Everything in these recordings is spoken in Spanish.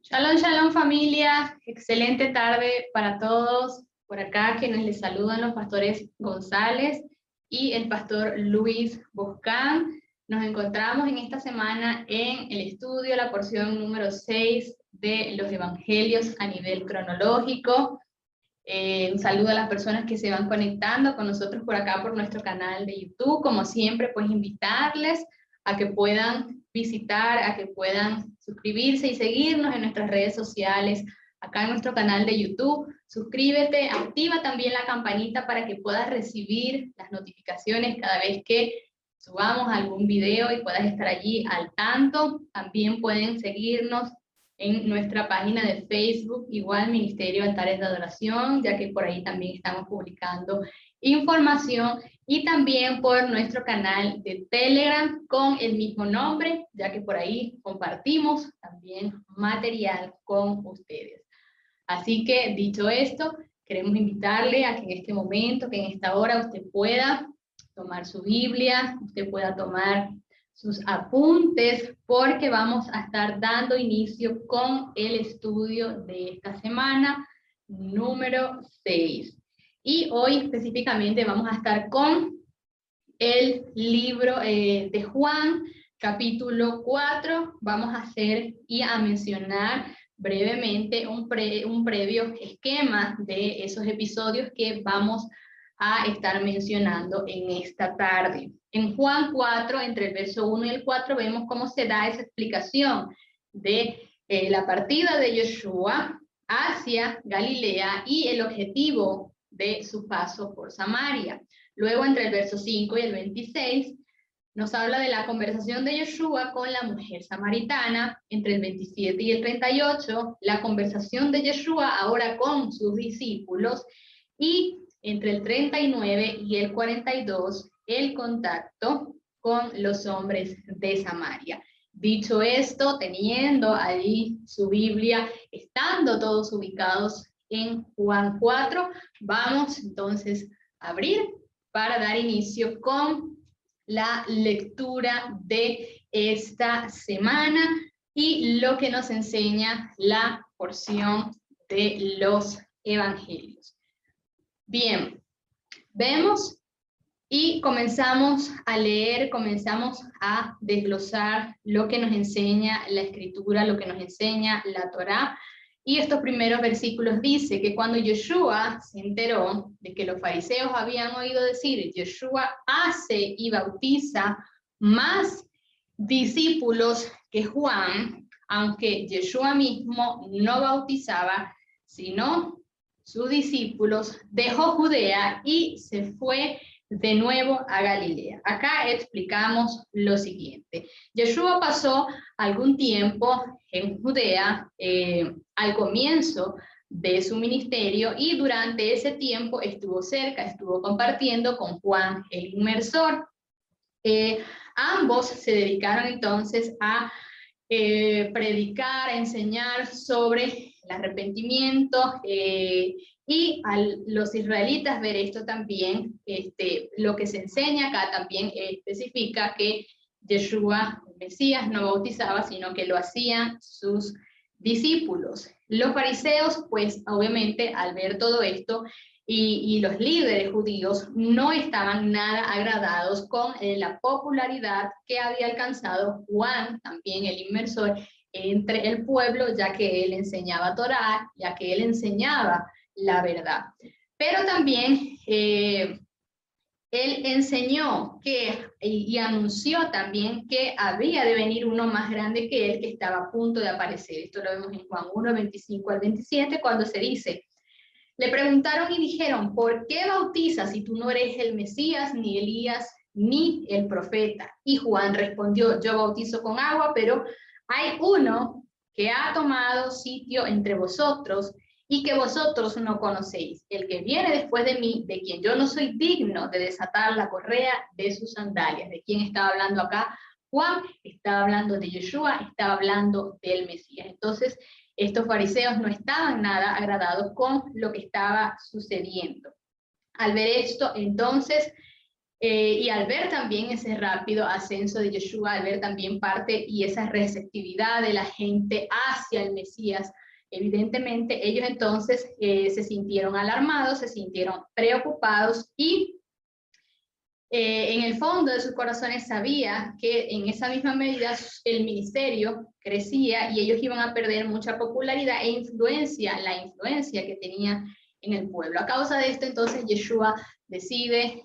Shalom, shalom familia, excelente tarde para todos. Por acá quienes les saludan los pastores González y el pastor Luis Boscán. Nos encontramos en esta semana en el estudio, la porción número 6 de los evangelios a nivel cronológico. Un saludo a las personas que se van conectando con nosotros por acá por nuestro canal de YouTube. Como siempre, pues invitarles a que puedan visitar, a que puedan suscribirse y seguirnos en nuestras redes sociales, acá en nuestro canal de YouTube. Suscríbete, activa también la campanita para que puedas recibir las notificaciones cada vez que subamos algún video y puedas estar allí al tanto. También pueden seguirnos en nuestra página de Facebook, igual Ministerio Altares de Adoración, ya que por ahí también estamos publicando información, y también por nuestro canal de Telegram con el mismo nombre, ya que por ahí compartimos también material con ustedes. Así que, dicho esto, queremos invitarle a que en este momento, que en esta hora usted pueda tomar su Biblia, usted pueda tomar sus apuntes, porque vamos a estar dando inicio con el estudio de esta semana, número 6. Y hoy específicamente vamos a estar con el libro de Juan, capítulo 4. Vamos a hacer y a mencionar brevemente un previo esquema de esos episodios que vamos a estar mencionando en esta tarde. En Juan 4, entre el verso 1 y el 4, vemos cómo se da esa explicación de la partida de Yeshua hacia Galilea y el objetivo de su paso por Samaria. Luego, entre el verso 5 y el 26, nos habla de la conversación de Yeshua con la mujer samaritana. Entre el 27 y el 38, la conversación de Yeshua ahora con sus discípulos. Y entre el 39 y el 42, el contacto con los hombres de Samaria. Dicho esto, teniendo allí su Biblia, estando todos ubicados en Juan 4, vamos entonces a abrir para dar inicio con la lectura de esta semana y lo que nos enseña la porción de los evangelios. Bien, vemos y comenzamos a leer, comenzamos a desglosar lo que nos enseña la Escritura, lo que nos enseña la Torá. Y estos primeros versículos dice que cuando Yeshua se enteró de que los fariseos habían oído decir, Yeshua hace y bautiza más discípulos que Juan, aunque Yeshua mismo no bautizaba, sino sus discípulos, dejó Judea y se fue de nuevo a Galilea. Acá explicamos lo siguiente. Yeshua pasó algún tiempo en Judea al comienzo de su ministerio, y durante ese tiempo estuvo cerca, estuvo compartiendo con Juan el Inmersor. Ambos se dedicaron entonces a predicar, a enseñar sobre el arrepentimiento, y a los israelitas ver esto también. Lo que se enseña acá también especifica que Yeshua, el Mesías, no bautizaba, sino que lo hacían sus discípulos. Los fariseos, pues obviamente al ver todo esto, y los líderes judíos no estaban nada agradados con la popularidad que había alcanzado Juan, también el Inmersor, entre el pueblo, ya que él enseñaba Torá, ya que él enseñaba la verdad. Pero también él enseñó y anunció también que había de venir uno más grande que él, que estaba a punto de aparecer. Esto lo vemos en Juan 1, 25 al 27, cuando se dice: le preguntaron y dijeron, ¿por qué bautizas si tú no eres el Mesías, ni Elías, ni el profeta? Y Juan respondió, yo bautizo con agua, pero hay uno que ha tomado sitio entre vosotros y que vosotros no conocéis, el que viene después de mí, de quien yo no soy digno de desatar la correa de sus sandalias. ¿De quién estaba hablando acá? Juan estaba hablando de Yeshua, estaba hablando del Mesías. Entonces, estos fariseos no estaban nada agradados con lo que estaba sucediendo. Al ver esto, entonces, Y al ver también ese rápido ascenso de Yeshua, al ver también parte y esa receptividad de la gente hacia el Mesías, evidentemente ellos entonces se sintieron alarmados, se sintieron preocupados y en el fondo de sus corazones sabía que en esa misma medida el ministerio crecía y ellos iban a perder mucha popularidad e influencia, la influencia que tenía en el pueblo. A causa de esto, entonces, Yeshua decide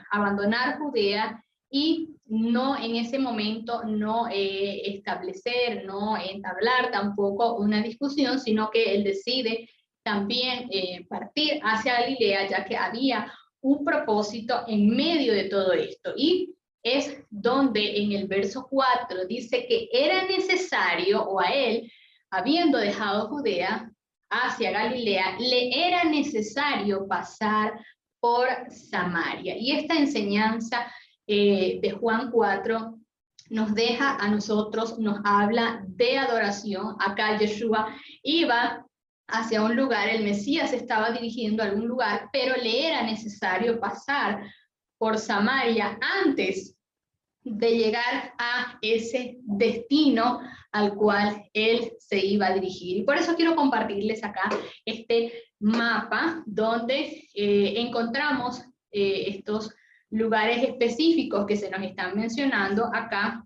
abandonar Judea y no en ese momento no establecer, no entablar tampoco una discusión, sino que él decide también partir hacia Galilea, ya que había un propósito en medio de todo esto. Y es donde en el verso 4 dice que era necesario, o a él, habiendo dejado Judea hacia Galilea, le era necesario pasar por Samaria. Y esta enseñanza de Juan 4 nos deja a nosotros, nos habla de adoración. Acá Yeshua iba hacia un lugar, el Mesías estaba dirigiendo a algún lugar, pero le era necesario pasar por Samaria antes de llegar a ese destino al cual él se iba a dirigir. Y por eso quiero compartirles acá este mapa donde encontramos estos lugares específicos que se nos están mencionando acá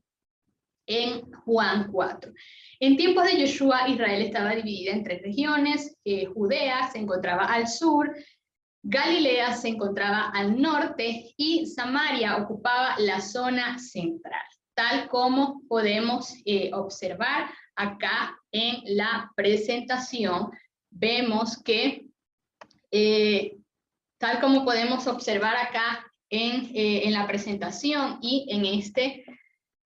en Juan 4. En tiempos de Yeshua, Israel estaba dividida en 3 regiones. Judea se encontraba al sur, Galilea se encontraba al norte y Samaria ocupaba la zona central, tal como podemos observar acá en la presentación. Vemos que, tal como podemos observar acá en la presentación y en este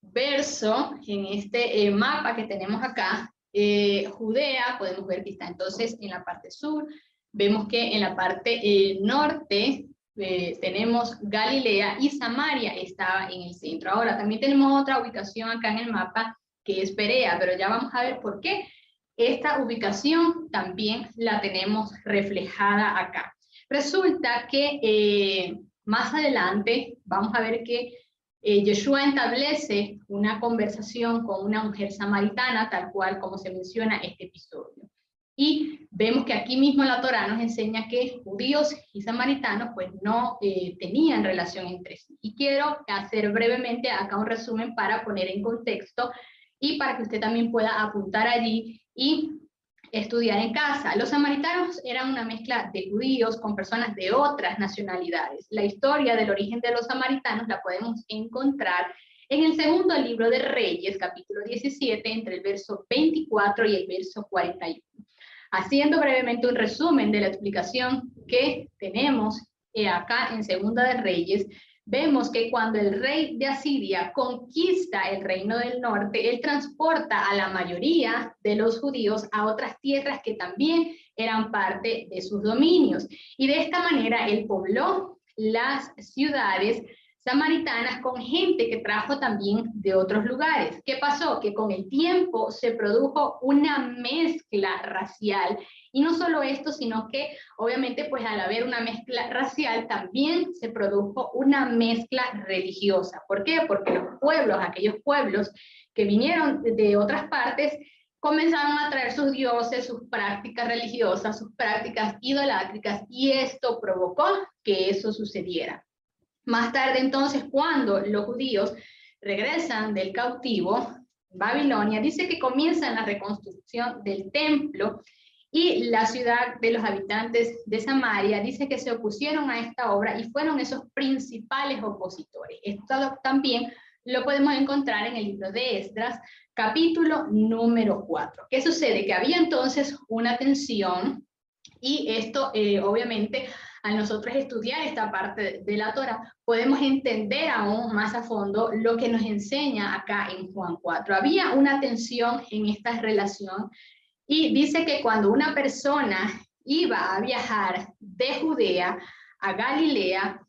verso, en este mapa que tenemos acá, Judea, podemos ver que está entonces en la parte sur, vemos que en la parte norte tenemos Galilea y Samaria estaba en el centro. Ahora también tenemos otra ubicación acá en el mapa que es Perea, pero ya vamos a ver por qué esta ubicación también la tenemos reflejada acá. Resulta que más adelante vamos a ver que Yeshua establece una conversación con una mujer samaritana, tal cual como se menciona este episodio. Y vemos que aquí mismo la Torá nos enseña que judíos y samaritanos pues no tenían relación entre sí. Y quiero hacer brevemente acá un resumen para poner en contexto y para que usted también pueda apuntar allí y estudiar en casa. Los samaritanos eran una mezcla de judíos con personas de otras nacionalidades. La historia del origen de los samaritanos la podemos encontrar en el segundo libro de Reyes, capítulo 17, entre el verso 24 y el verso 41. Haciendo brevemente un resumen de la explicación que tenemos acá en Segunda de Reyes, vemos que cuando el rey de Asiria conquista el reino del norte, él transporta a la mayoría de los judíos a otras tierras que también eran parte de sus dominios. Y de esta manera él pobló las ciudades samaritanas con gente que trajo también de otros lugares. ¿Qué pasó? Que con el tiempo se produjo una mezcla racial. Y no solo esto, sino que obviamente pues al haber una mezcla racial también se produjo una mezcla religiosa. ¿Por qué? Porque los pueblos, aquellos pueblos que vinieron de otras partes, comenzaron a traer sus dioses, sus prácticas religiosas, sus prácticas idolátricas, y esto provocó que eso sucediera. Más tarde entonces, cuando los judíos regresan del cautivo, Babilonia, dice que comienzan la reconstrucción del templo y la ciudad de los habitantes de Samaria dice que se opusieron a esta obra y fueron esos principales opositores. Esto también lo podemos encontrar en el libro de Esdras, capítulo número 4. ¿Qué sucede? Que había entonces una tensión y esto obviamente al nosotros estudiar esta parte de la Torá, podemos entender aún más a fondo lo que nos enseña acá en Juan 4. Había una tensión en esta relación y dice que cuando una persona iba a viajar de Judea a Galilea,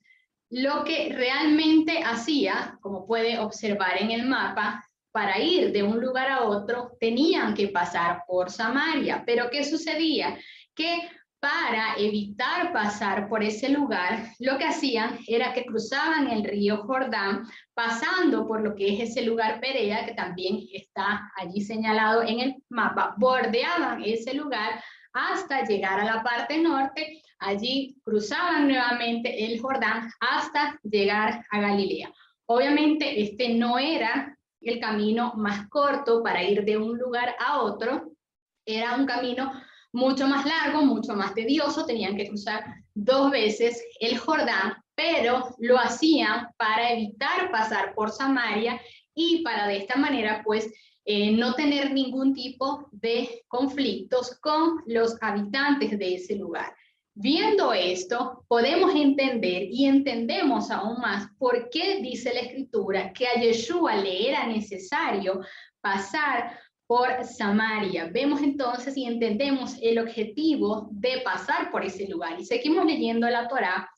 lo que realmente hacía, como puede observar en el mapa, para ir de un lugar a otro, tenían que pasar por Samaria. Pero ¿qué sucedía? Que para evitar pasar por ese lugar, lo que hacían era que cruzaban el río Jordán, pasando por lo que es ese lugar Perea, que también está allí señalado en el mapa, bordeaban ese lugar hasta llegar a la parte norte, allí cruzaban nuevamente el Jordán hasta llegar a Galilea. Obviamente este no era el camino más corto para ir de un lugar a otro, era un camino mucho más largo, mucho más tedioso, tenían que cruzar 2 veces el Jordán, pero lo hacían para evitar pasar por Samaria y para de esta manera pues no tener ningún tipo de conflictos con los habitantes de ese lugar. Viendo esto, podemos entender y entendemos aún más por qué dice la Escritura que a Yeshua le era necesario pasar por Samaria. Vemos entonces y entendemos el objetivo de pasar por ese lugar. Y seguimos leyendo la Torá.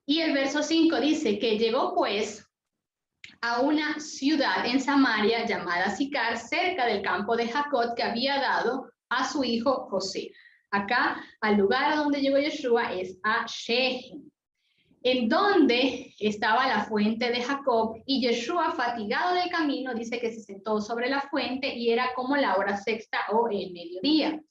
Y el verso 5 dice que llegó pues a una ciudad en Samaria llamada Sicar, cerca del campo de Jacob que había dado a su hijo José. Acá, al lugar donde llegó Yeshua es a Shechem, en donde estaba la fuente de Jacob, y Yeshua, fatigado del camino, dice que se sentó sobre la fuente y era como la hora sexta o el mediodía.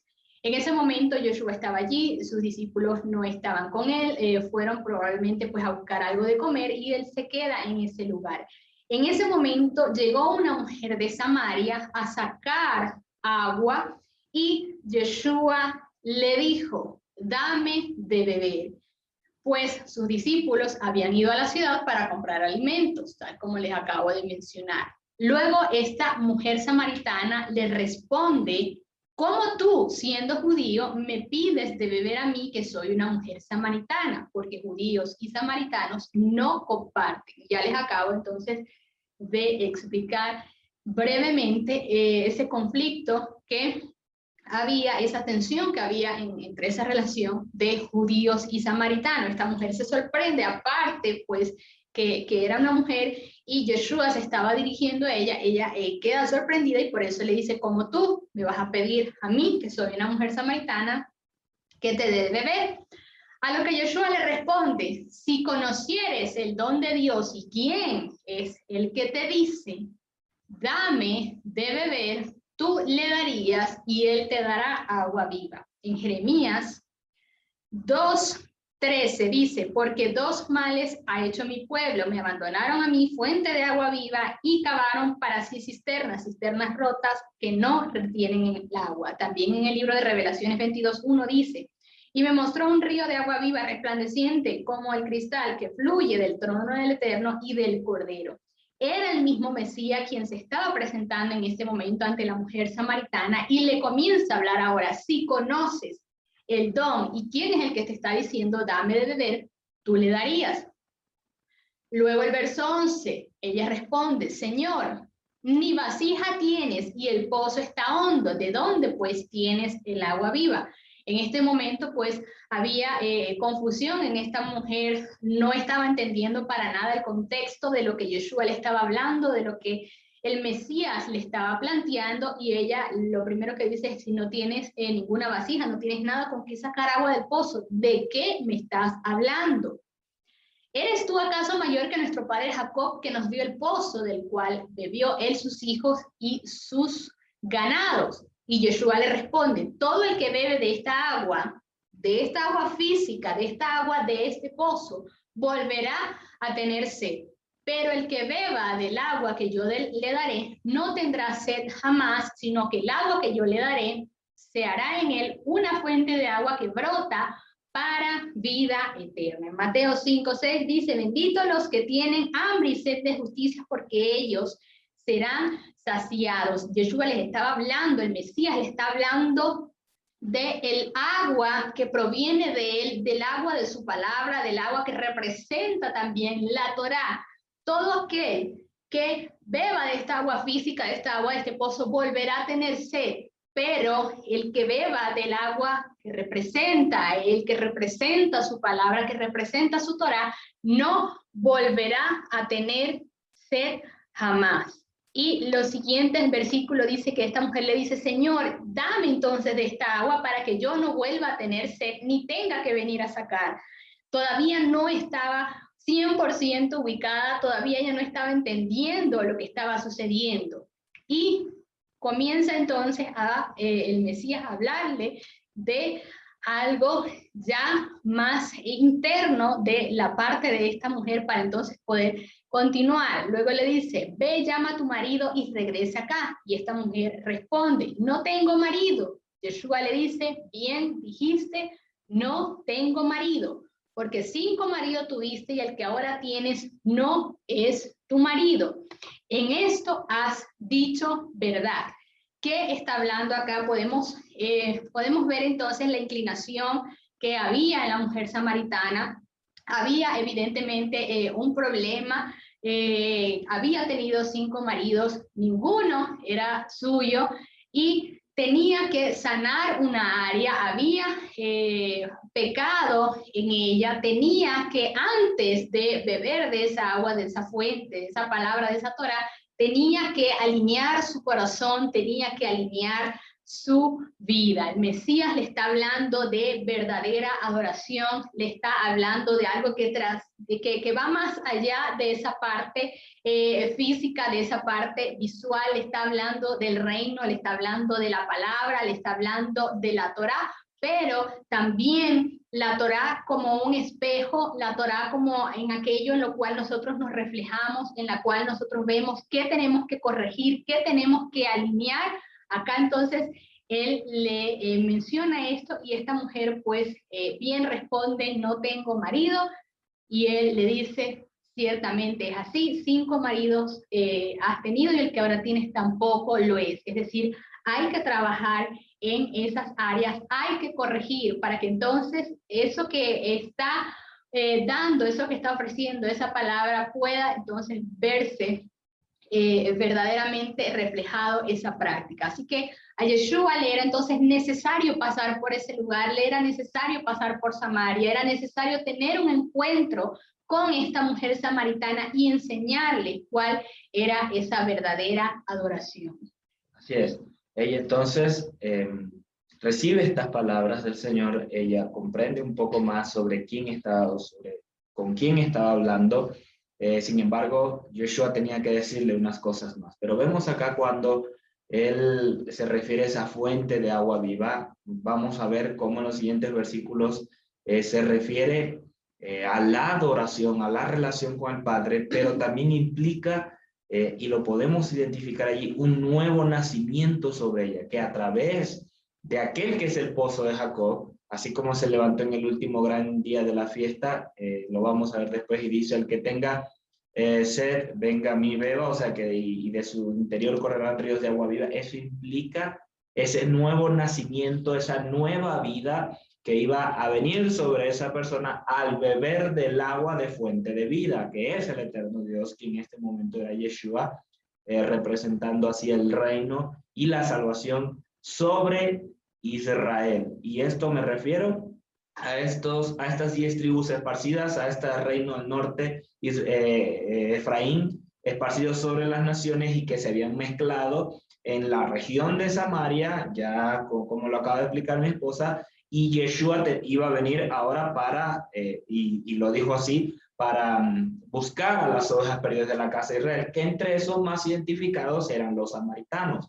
En ese momento Yeshua estaba allí, sus discípulos no estaban con él, fueron probablemente pues a buscar algo de comer y él se queda en ese lugar. En ese momento llegó una mujer de Samaria a sacar agua y Yeshua le dijo, dame de beber. Pues sus discípulos habían ido a la ciudad para comprar alimentos, tal como les acabo de mencionar. Luego esta mujer samaritana le responde, ¿cómo tú, siendo judío, me pides de beber a mí que soy una mujer samaritana? Porque judíos y samaritanos no comparten. Ya les acabo entonces de explicar brevemente ese conflicto que había, esa tensión que había entre esa relación de judíos y samaritanos. Esta mujer se sorprende, aparte pues que era una mujer y Yeshua se estaba dirigiendo a ella, queda sorprendida y por eso le dice, como tú me vas a pedir a mí, que soy una mujer samaritana, que te dé de beber. A lo que Yeshua le responde, si conocieres el don de Dios y quién es el que te dice, dame de beber, tú le darías y él te dará agua viva. En Jeremías 2:13 dice, porque 2 males ha hecho mi pueblo, me abandonaron a mí fuente de agua viva y cavaron para sí cisternas rotas que no retienen el agua. También en el libro de Revelaciones 22:1 dice, y me mostró un río de agua viva resplandeciente como el cristal que fluye del trono del Eterno y del Cordero. Era el mismo Mesías quien se estaba presentando en este momento ante la mujer samaritana y le comienza a hablar ahora, si conoces el don y quién es el que te está diciendo, dame de beber, tú le darías. Luego el verso 11, ella responde, Señor, ni vasija tienes y el pozo está hondo, ¿de dónde pues tienes el agua viva? En este momento pues había confusión en esta mujer, no estaba entendiendo para nada el contexto de lo que Yeshua le estaba hablando, de lo que el Mesías le estaba planteando, y ella lo primero que dice es, si no tienes ninguna vasija, no tienes nada con que sacar agua del pozo, ¿de qué me estás hablando? ¿Eres tú acaso mayor que nuestro padre Jacob, que nos dio el pozo del cual bebió él, sus hijos y sus ganados? Y Yeshua le responde, todo el que bebe de esta agua física, de esta agua, de este pozo, volverá a tener sed. Pero el que beba del agua que yo le daré, no tendrá sed jamás, sino que el agua que yo le daré, se hará en él una fuente de agua que brota para vida eterna. En Mateo 5:6 dice, benditos los que tienen hambre y sed de justicia, porque ellos serán saciados. Yeshua les estaba hablando, el Mesías les está hablando del agua que proviene de él, del agua de su palabra, del agua que representa también la Torá. Todo aquel que beba de esta agua física, de esta agua, de este pozo, volverá a tener sed. Pero el que beba del agua que representa, el que representa su palabra, que representa su Torá, no volverá a tener sed jamás. Y lo siguiente, el versículo dice que esta mujer le dice, Señor, dame entonces de esta agua para que yo no vuelva a tener sed, ni tenga que venir a sacar. Todavía no estaba 100% ubicada, todavía ella no estaba entendiendo lo que estaba sucediendo. Y comienza entonces el Mesías a hablarle de algo ya más interno de la parte de esta mujer para entonces poder continuar. Luego le dice, ve, llama a tu marido y regresa acá. Y esta mujer responde, no tengo marido. Yeshua le dice, bien dijiste, no tengo marido, porque 5 maridos tuviste y el que ahora tienes no es tu marido. En esto has dicho verdad. ¿Qué está hablando acá? Podemos ver entonces la inclinación que había en la mujer samaritana. Había evidentemente un problema, había tenido 5 maridos, ninguno era suyo y tenía que sanar una área, había pecado en ella, tenía que antes de beber de esa agua, de esa fuente, de esa palabra, de esa Torá, tenía que alinear su corazón, tenía que alinear su vida. El Mesías le está hablando de verdadera adoración, le está hablando de algo que va más allá de esa parte física, de esa parte visual, le está hablando del reino, le está hablando de la palabra, le está hablando de la Torá, pero también la Torá como un espejo, la Torá como en aquello en lo cual nosotros nos reflejamos, en la cual nosotros vemos qué tenemos que corregir, qué tenemos que alinear. Acá entonces él le menciona esto y esta mujer pues bien responde, no tengo marido, y él le dice, ciertamente es así, 5 maridos has tenido y el que ahora tienes tampoco lo es. Es decir, hay que trabajar en esas áreas, hay que corregir para que entonces eso que está dando, eso que está ofreciendo, esa palabra pueda entonces verse verdaderamente reflejado esa práctica. Así que a Yeshua le era entonces necesario pasar por ese lugar, le era necesario pasar por Samaria, era necesario tener un encuentro con esta mujer samaritana y enseñarle cuál era esa verdadera adoración. Así es. Ella entonces recibe estas palabras del Señor, ella comprende un poco más sobre quién estaba, con quién estaba hablando. Sin embargo, Yeshua tenía que decirle unas cosas más. Pero vemos acá cuando él se refiere a esa fuente de agua viva, vamos a ver cómo en los siguientes versículos se refiere a la adoración, a la relación con el Padre, pero también implica, y lo podemos identificar allí, un nuevo nacimiento sobre ella, que a través de aquel que es el pozo de Jacob, así como se levantó en el último gran día de la fiesta, lo vamos a ver después, y dice, el que tenga sed, venga a mí, beba, o sea que y de su interior correrán ríos de agua viva. Eso implica ese nuevo nacimiento, esa nueva vida que iba a venir sobre esa persona al beber del agua de fuente de vida, que es el eterno Dios, que en este momento era Yeshua, representando así el reino y la salvación sobre Israel. Y esto me refiero a estas 10 tribus esparcidas, a este reino del norte, Efraín, esparcidos sobre las naciones y que se habían mezclado en la región de Samaria, ya como lo acaba de explicar mi esposa, y Yeshua iba a venir ahora para, y lo dijo así, para buscar a las ovejas perdidas de la casa de Israel, que entre esos más identificados eran los samaritanos.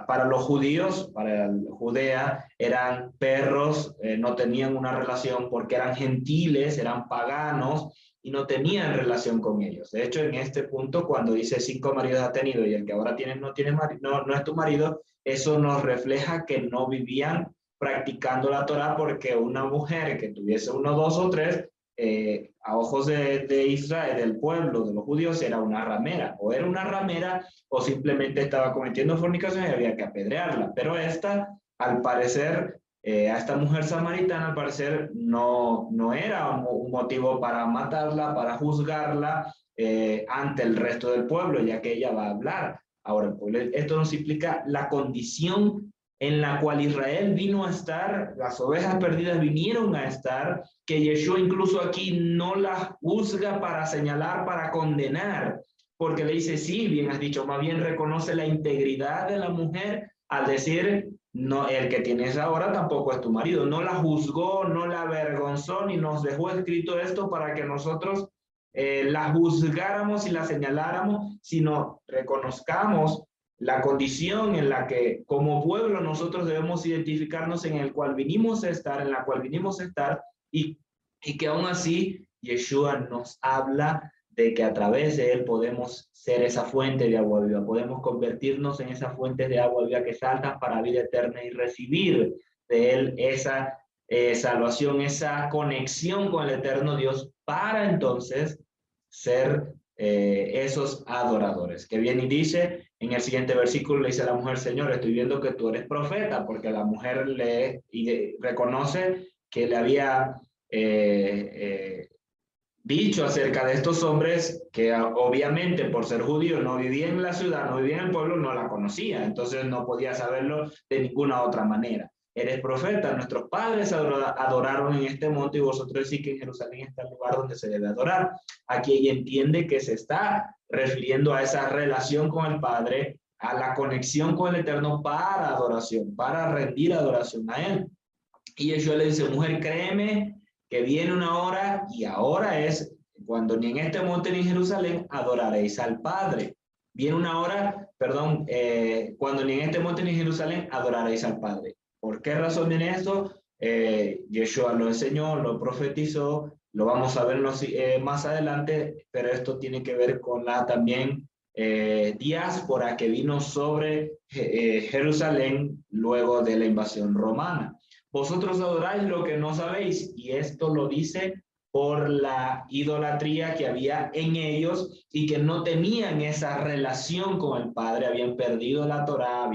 Para los judíos, para Judea, eran perros, no tenían una relación porque eran gentiles, eran paganos y no tenían relación con ellos. De hecho, en este punto, cuando dice 5 maridos ha tenido y el que ahora tienes no es tu marido, eso nos refleja que no vivían practicando la Torá, porque una mujer que tuviese 1, 2 o 3, a ojos de Israel, del pueblo, de los judíos, era una ramera, o era una ramera o simplemente estaba cometiendo fornicación y había que apedrearla. Pero esta, al parecer, a esta mujer samaritana, al parecer, no era un motivo para matarla, para juzgarla ante el resto del pueblo, ya que ella va a hablar. Ahora, esto nos implica la condición en la cual Israel vino a estar, las ovejas perdidas vinieron a estar, que Yeshua incluso aquí no las juzga para señalar, para condenar, porque le dice, sí, bien has dicho, más bien reconoce la integridad de la mujer al decir, no, el que tienes ahora tampoco es tu marido. No la juzgó, no la avergonzó, ni nos dejó escrito esto para que nosotros la juzgáramos y la señaláramos, sino reconozcamos la condición en la que como pueblo nosotros debemos identificarnos, en el cual vinimos a estar, en la cual vinimos a estar, y que aún así Yeshua nos habla de que a través de él podemos ser esa fuente de agua viva, podemos convertirnos en esa fuente de agua viva que saltan para vida eterna y recibir de él esa salvación, esa conexión con el eterno Dios, para entonces ser esos adoradores. Que viene y dice, en el siguiente versículo le dice a la mujer, Señor, estoy viendo que tú eres profeta, porque la mujer reconoce que le había dicho acerca de estos hombres que obviamente por ser judío no vivía en la ciudad, no vivía en el pueblo, no la conocía, entonces no podía saberlo de ninguna otra manera. Eres profeta, nuestros padres adoraron en este monte y vosotros decís que en Jerusalén está el lugar donde se debe adorar. Aquí ella entiende que se está refiriendo a esa relación con el Padre, a la conexión con el Eterno para adoración, para rendir adoración a Él. Y Yeshua le dice, mujer, créeme que viene una hora, y ahora es cuando ni en este monte ni en Jerusalén adoraréis al Padre. Viene una hora, perdón, cuando ni en este monte ni en Jerusalén adoraréis al Padre. ¿Por qué razón viene esto? Yeshua lo enseñó, lo profetizó, lo vamos a ver más adelante, pero esto tiene que ver con la también diáspora que vino sobre Jerusalén luego de la invasión romana. Vosotros adoráis lo que no sabéis, y esto lo dice por la idolatría que había en ellos y que no tenían esa relación con el Padre, habían perdido la Torá,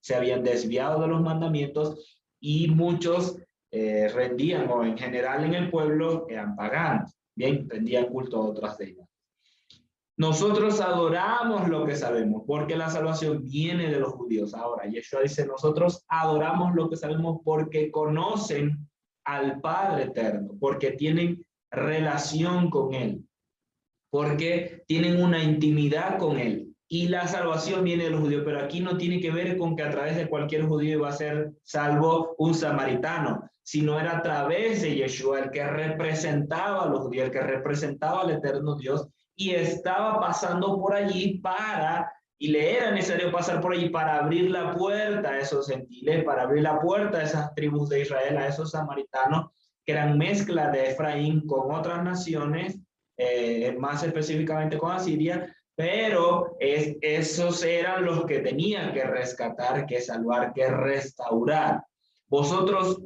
se habían desviado de los mandamientos, y muchos rendían, o en general en el pueblo, eran paganos, bien, rendían culto a otras deidades. Nosotros adoramos lo que sabemos, porque la salvación viene de los judíos. Ahora, Yeshua dice, nosotros adoramos lo que sabemos porque conocen al Padre Eterno, porque tienen relación con Él, porque tienen una intimidad con Él. Y la salvación viene de los judíos, pero aquí no tiene que ver con que a través de cualquier judío iba a ser salvo un samaritano, sino era a través de Yeshua, el que representaba a los judíos, el que representaba al eterno Dios, y estaba pasando por allí y le era necesario pasar por allí para abrir la puerta a esos gentiles, para abrir la puerta a esas tribus de Israel, a esos samaritanos, que eran mezcla de Efraín con otras naciones, más específicamente con Asiria, pero esos eran los que tenían que rescatar, que salvar, que restaurar. Vosotros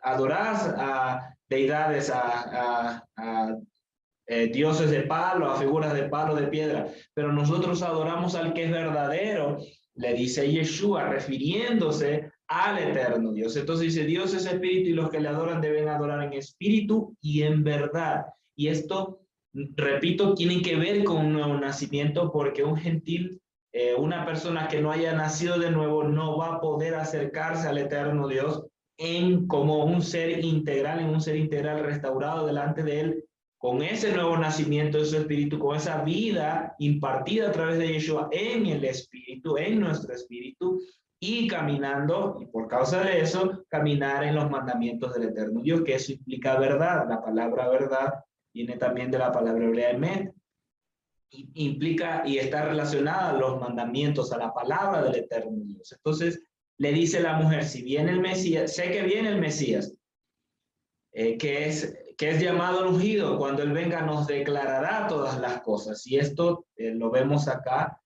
adorás a deidades, a dioses de palo, a figuras de palo, de piedra, pero nosotros adoramos al que es verdadero, le dice Yeshua, refiriéndose al eterno Dios. Entonces dice, Dios es espíritu y los que le adoran deben adorar en espíritu y en verdad. Y esto, repito, tiene que ver con un nuevo nacimiento, porque un gentil, una persona que no haya nacido de nuevo, no va a poder acercarse al eterno Dios como un ser integral, en un ser integral restaurado delante de él, con ese nuevo nacimiento de su espíritu, con esa vida impartida a través de Yeshua en el espíritu, en nuestro espíritu, y caminando, y por causa de eso, caminar en los mandamientos del eterno Dios, que eso implica verdad. La palabra verdad viene también de la palabra hebrea emet, implica y está relacionada a los mandamientos, a la palabra del eterno Dios. Entonces le dice la mujer, si viene el Mesías, sé que viene el Mesías, que es llamado ungido, cuando él venga nos declarará todas las cosas. Y esto lo vemos acá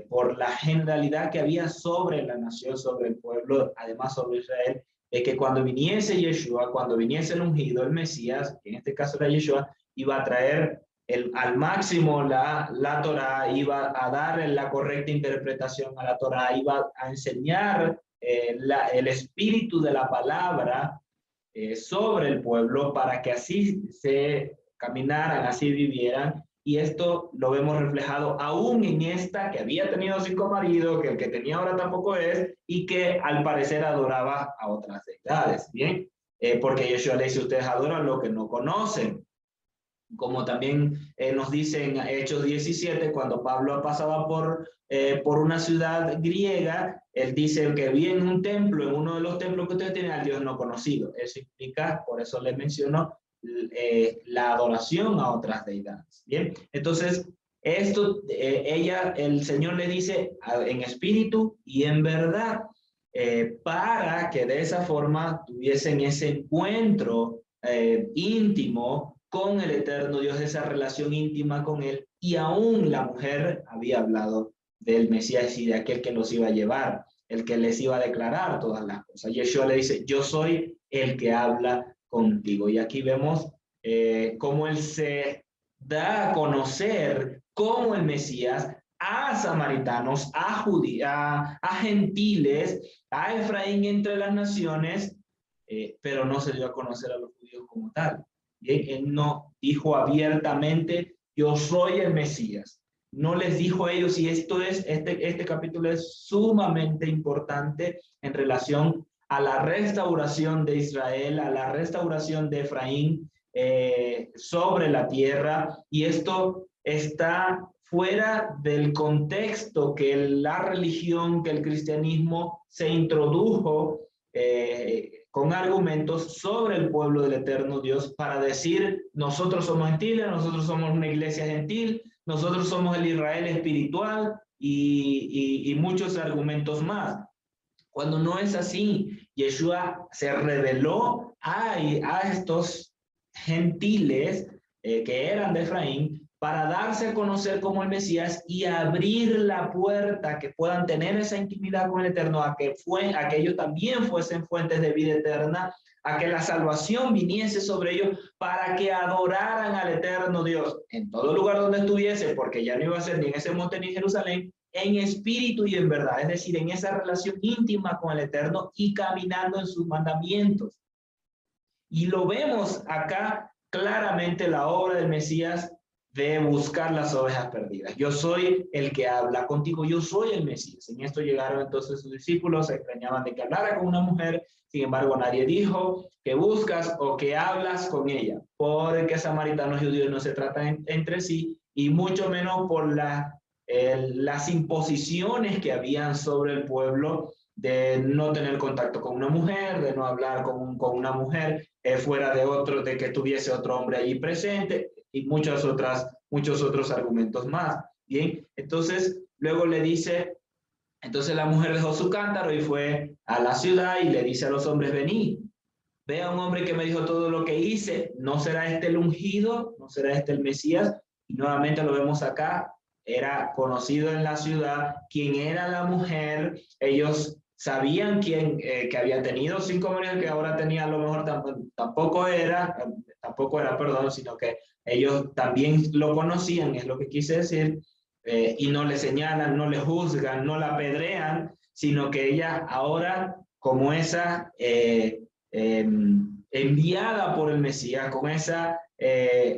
por la generalidad que había sobre la nación, sobre el pueblo, además sobre Israel, de que cuando viniese Yeshua, cuando viniese el ungido, el Mesías, que en este caso era Yeshua, iba a traer al máximo la Torá, iba a dar la correcta interpretación a la Torá, iba a enseñar el espíritu de la palabra sobre el pueblo, para que así se caminaran, así vivieran. Y esto lo vemos reflejado aún en esta que había tenido 5 maridos, que el que tenía ahora tampoco es, y que al parecer adoraba a otras deidades, ¿bien? Porque Yeshua le dice, ustedes adoran lo que no conocen. como también nos dice en Hechos 17, cuando Pablo pasaba por una ciudad griega, él dice que vi en un templo, en uno de los templos que ustedes tienen, al Dios no conocido. Eso implica, por eso les menciono, la adoración a otras deidades. Bien, entonces, el Señor le dice en espíritu y en verdad, para que de esa forma tuviesen ese encuentro íntimo con el eterno Dios, esa relación íntima con él, y aún la mujer había hablado del Mesías y de aquel que los iba a llevar, el que les iba a declarar todas las cosas. Yeshua le dice, yo soy el que habla contigo. Y aquí vemos cómo él se da a conocer como el Mesías a samaritanos, a judíos, a gentiles, a Efraín entre las naciones, pero no se dio a conocer a los judíos como tal. Bien, él no dijo abiertamente, yo soy el Mesías. No les dijo a ellos, y este capítulo es sumamente importante en relación a la restauración de Israel, a la restauración de Efraín sobre la tierra, y esto está fuera del contexto que la religión, que el cristianismo se introdujo con argumentos sobre el pueblo del eterno Dios para decir, nosotros somos gentiles, nosotros somos una iglesia gentil, nosotros somos el Israel espiritual y muchos argumentos más. Cuando no es así, Yeshua se reveló a estos gentiles que eran de Efraín para darse a conocer como el Mesías y abrir la puerta que puedan tener esa intimidad con el Eterno, a que ellos también fuesen fuentes de vida eterna, a que la salvación viniese sobre ellos para que adoraran al Eterno Dios en todo lugar donde estuviese, porque ya no iba a ser ni en ese monte ni en Jerusalén, en espíritu y en verdad, es decir, en esa relación íntima con el Eterno y caminando en sus mandamientos. Y lo vemos acá claramente la obra del Mesías de buscar las ovejas perdidas. Yo soy el que habla contigo, yo soy el Mesías. En esto llegaron entonces sus discípulos, se extrañaban de que hablara con una mujer, sin embargo nadie dijo que buscas o que hablas con ella, porque samaritanos y judíos no se tratan entre sí, y mucho menos por las imposiciones que habían sobre el pueblo de no tener contacto con una mujer, de no hablar con una mujer fuera de que tuviese otro hombre allí presente, y muchos otros argumentos más. Bien, entonces luego le dice, entonces la mujer dejó su cántaro y fue a la ciudad y le dice a los hombres, venid, ve a un hombre que me dijo todo lo que hice, ¿no será este el ungido? ¿No será este el Mesías? Y nuevamente lo vemos acá, era conocido en la ciudad quién era la mujer, ellos sabían que había tenido 5 maridos, que ahora tenía a lo mejor tampoco era, perdón, sino que ellos también lo conocían, es lo que quise decir, y no le señalan, no le juzgan, no la apedrean, sino que ella ahora, como esa enviada por el Mesías, con esa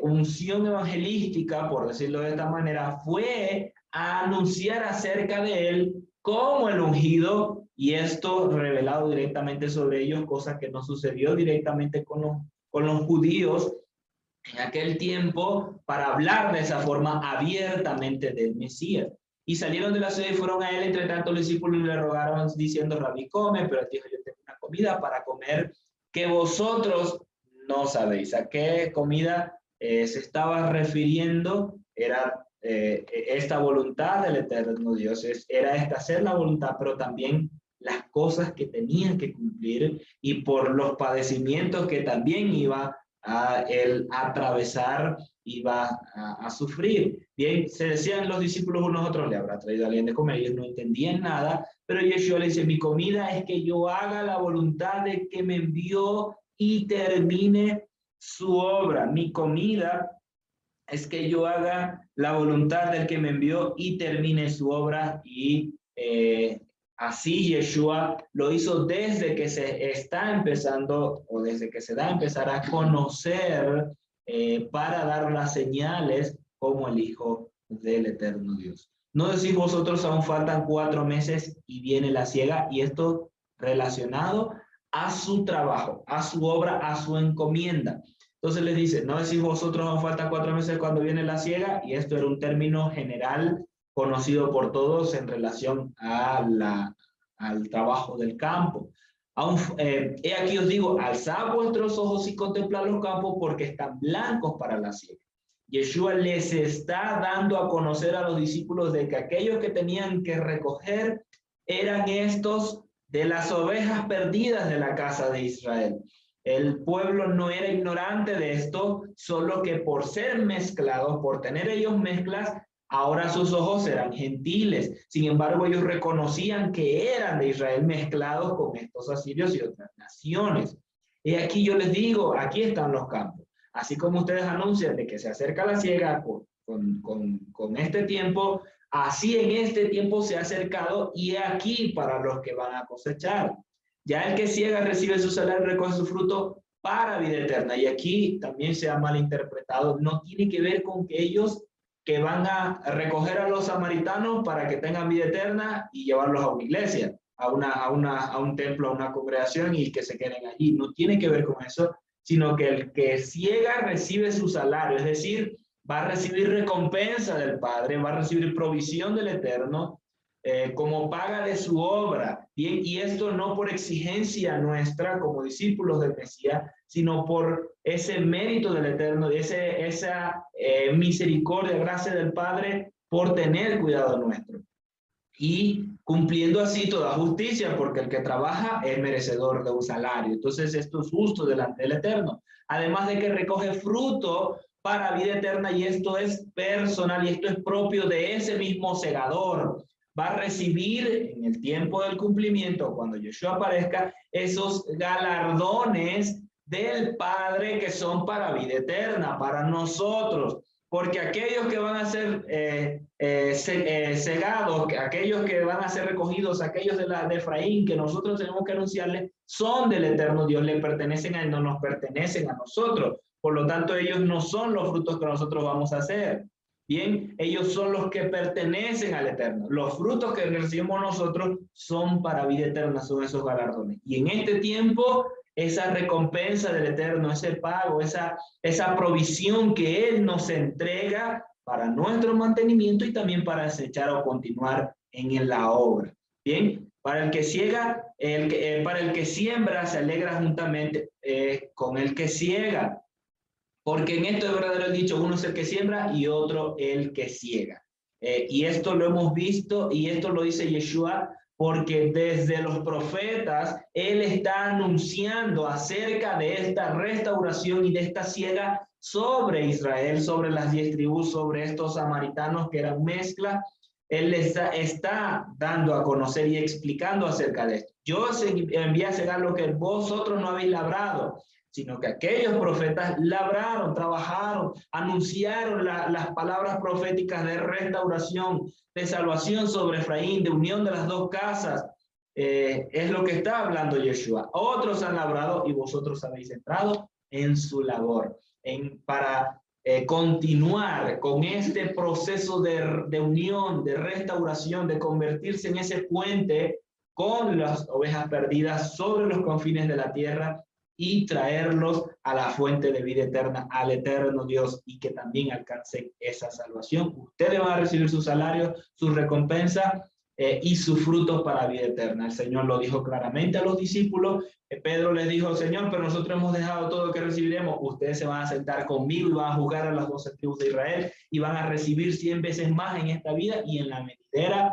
unción evangelística, por decirlo de esta manera, fue a anunciar acerca de él como el ungido, y esto revelado directamente sobre ellos, cosa que no sucedió directamente con los judíos en aquel tiempo, para hablar de esa forma abiertamente del Mesías. Y salieron de la ciudad y fueron a él, entre tanto los discípulos le rogaron diciendo, Rabí, come, pero él dijo, yo tengo una comida para comer que vosotros no sabéis. ¿A qué comida se estaba refiriendo? Era esta voluntad del eterno Dios, era esta hacer la voluntad, pero también las cosas que tenían que cumplir y por los padecimientos que también iba a él atravesar, iba a sufrir. Bien, se decían los discípulos unos a otros, le habrá traído a alguien de comer, ellos no entendían nada, pero Yeshua le dice, mi comida es que yo haga la voluntad de que me envió y termine su obra. Mi comida es que yo haga la voluntad del que me envió y termine su obra. Y así Yeshua lo hizo desde que se está empezando, o desde que se da a empezar a conocer para dar las señales como el Hijo del Eterno Dios. No decís vosotros, aún faltan 4 meses y viene la siega, y esto relacionado a su trabajo, a su obra, a su encomienda. Entonces les dice, no decís vosotros aún faltan 4 meses cuando viene la siega, y esto era un término general conocido por todos en relación a al trabajo del campo. He aquí os digo, alzad vuestros ojos y contemplad los campos porque están blancos para la siega. Yeshua les está dando a conocer a los discípulos de que aquellos que tenían que recoger eran estos de las ovejas perdidas de la casa de Israel. El pueblo no era ignorante de esto, solo que por ser mezclados, por tener ellos mezclas, ahora sus ojos eran gentiles. Sin embargo, ellos reconocían que eran de Israel mezclados con estos asirios y otras naciones. Y aquí yo les digo, aquí están los campos. Así como ustedes anuncian de que se acerca la siega con este tiempo, así en este tiempo se ha acercado y aquí para los que van a cosechar. Ya el que ciega recibe su salario y recoge su fruto para vida eterna. Y aquí también se ha malinterpretado. No tiene que ver con que ellos que van a recoger a los samaritanos para que tengan vida eterna y llevarlos a una iglesia, a un templo, a una congregación y que se queden allí. No tiene que ver con eso, sino que el que ciega recibe su salario, es decir, va a recibir recompensa del Padre, va a recibir provisión del Eterno, como paga de su obra. Bien, y esto no por exigencia nuestra como discípulos del Mesías, sino por ese mérito del Eterno, esa misericordia, gracia del Padre por tener cuidado nuestro. Y cumpliendo así toda justicia, porque el que trabaja es merecedor de un salario. Entonces esto es justo delante del Eterno. Además de que recoge fruto para vida eterna, y esto es personal y esto es propio de ese mismo segador. Va a recibir en el tiempo del cumplimiento, cuando Yeshua aparezca, esos galardones del Padre que son para vida eterna, para nosotros. Porque aquellos que van a ser cegados, aquellos que van a ser recogidos, aquellos de Efraín, que nosotros tenemos que anunciarles, son del eterno Dios, le pertenecen a él, no nos pertenecen a nosotros. Por lo tanto, ellos no son los frutos que nosotros vamos a hacer. Bien, ellos son los que pertenecen al Eterno. Los frutos que recibimos nosotros son para vida eterna, son esos galardones. Y en este tiempo, esa recompensa del Eterno, ese pago, esa provisión que Él nos entrega para nuestro mantenimiento y también para desechar o continuar en la obra. Bien, para el que ciega, para el que siembra se alegra juntamente con el que ciega. Porque en esto es verdadero el dicho, uno es el que siembra y otro el que ciega. Y esto lo hemos visto y esto lo dice Yeshua porque desde los profetas él está anunciando acerca de esta restauración y de esta siega sobre Israel, sobre las 10 tribus, sobre estos samaritanos que eran mezcla. Él les está dando a conocer y explicando acerca de esto. Yo envié a cegar lo que vosotros no habéis labrado, sino que aquellos profetas labraron, trabajaron, anunciaron las palabras proféticas de restauración, de salvación sobre Efraín, de unión de las dos casas. Es lo que está hablando Yeshua. Otros han labrado y vosotros habéis entrado en su labor, para continuar con este proceso de unión, de restauración, de convertirse en ese puente con las ovejas perdidas sobre los confines de la tierra y traerlos a la fuente de vida eterna, al eterno Dios, y que también alcancen esa salvación. Ustedes van a recibir su salario, su recompensa y sus frutos para vida eterna. El Señor lo dijo claramente a los discípulos. Pedro les dijo, Señor, pero nosotros hemos dejado todo lo que recibiremos. Ustedes se van a sentar conmigo y van a juzgar a las 12 tribus de Israel y van a recibir 100 veces más en esta vida y en la venidera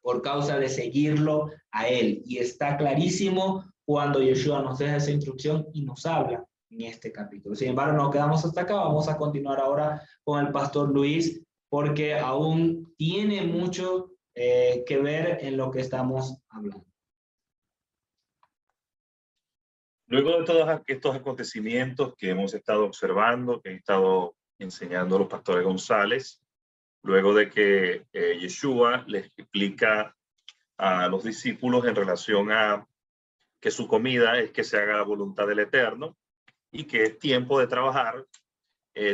por causa de seguirlo a Él. Y está clarísimo cuando Yeshua nos deja esa instrucción y nos habla en este capítulo. Sin embargo, nos quedamos hasta acá. Vamos a continuar ahora con el pastor Luis, porque aún tiene mucho que ver en lo que estamos hablando. Luego de todos estos acontecimientos que hemos estado observando, que he estado enseñando a los pastores González, luego de que Yeshua les explica a los discípulos en relación a que su comida es que se haga la voluntad del Eterno y que es tiempo de trabajar,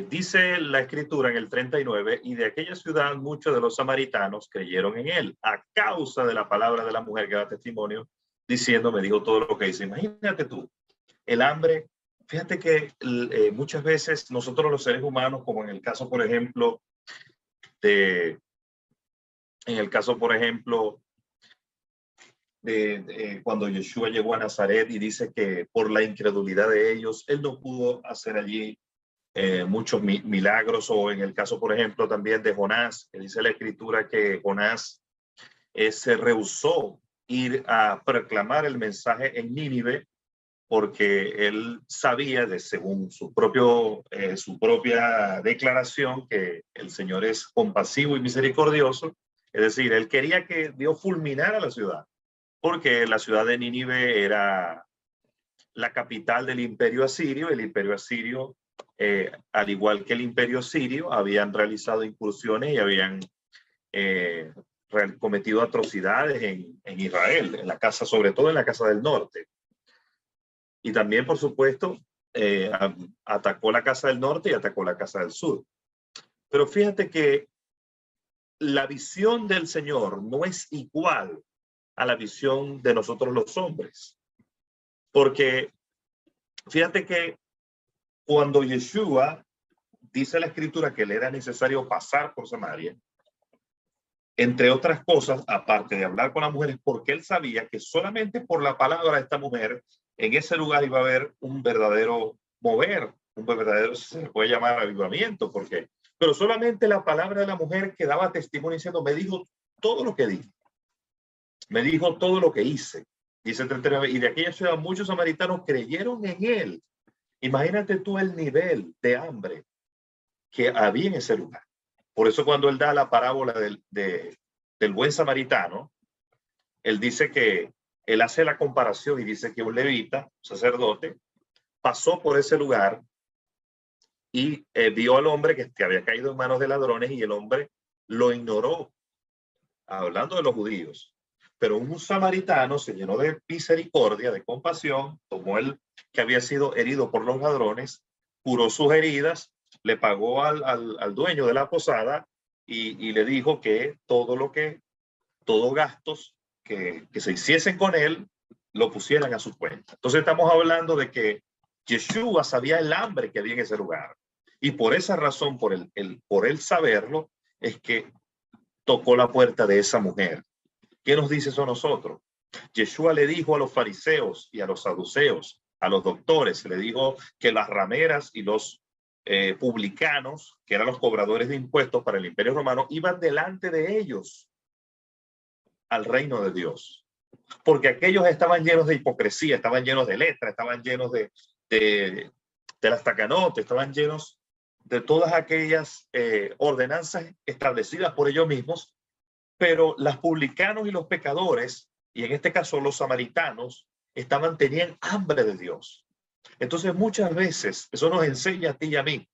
dice la Escritura en el 39, y de aquella ciudad muchos de los samaritanos creyeron en él a causa de la palabra de la mujer que da testimonio, diciendo, me dijo todo lo que hizo. Imagínate tú, el hambre fíjate que muchas veces nosotros los seres humanos, como en el caso, por ejemplo, de cuando Yeshua llegó a Nazaret y dice que por la incredulidad de ellos, él no pudo hacer allí muchos milagros, o en el caso, por ejemplo, también de Jonás, que dice la escritura que Jonás se rehusó ir a proclamar el mensaje en Nínive porque él sabía, según su propia declaración, que el Señor es compasivo y misericordioso. Es decir, él quería que Dios fulminara la ciudad, porque la ciudad de Nínive era la capital del imperio asirio. El imperio asirio, al igual que el imperio sirio, habían realizado incursiones y habían cometido atrocidades en Israel, en la casa, sobre todo en la casa del norte. Y también, por supuesto, atacó la casa del norte y atacó la casa del sur. Pero fíjate que la visión del Señor no es igual a la visión de nosotros los hombres. Porque fíjate que cuando Yeshua dice la escritura que le era necesario pasar por Samaria, entre otras cosas, aparte de hablar con las mujeres, porque él sabía que solamente por la palabra de esta mujer, en ese lugar iba a haber un verdadero mover, un verdadero, se puede llamar avivamiento, porque, pero solamente la palabra de la mujer que daba testimonio diciendo, me dijo todo lo que dije, me dijo todo lo que hice. Dice 39, y de aquella ciudad muchos samaritanos creyeron en él. Imagínate tú el nivel de hambre que había en ese lugar. Por eso cuando él da la parábola del buen samaritano, él dice que él hace la comparación y dice que un levita, un sacerdote, pasó por ese lugar y vio al hombre que había caído en manos de ladrones, y el hombre lo ignoró, hablando de los judíos. Pero un samaritano se llenó de misericordia, de compasión, tomó el que había sido herido por los ladrones, curó sus heridas, le pagó al dueño de la posada y le dijo que todos gastos que se hiciesen con él, lo pusieran a su cuenta. Entonces estamos hablando de que Yeshua sabía el hambre que había en ese lugar. Y por esa razón, por él saberlo, es que tocó la puerta de esa mujer. ¿Qué nos dice eso a nosotros? Yeshua le dijo a los fariseos y a los saduceos, a los doctores, le dijo que las rameras y los publicanos, que eran los cobradores de impuestos para el Imperio Romano, iban delante de ellos al reino de Dios. Porque aquellos estaban llenos de hipocresía, estaban llenos de letra, estaban llenos de las tacanotes, estaban llenos de todas aquellas ordenanzas establecidas por ellos mismos. Pero los publicanos y los pecadores, y en este caso los samaritanos, tenían hambre de Dios. Entonces muchas veces eso nos enseña a ti y a mí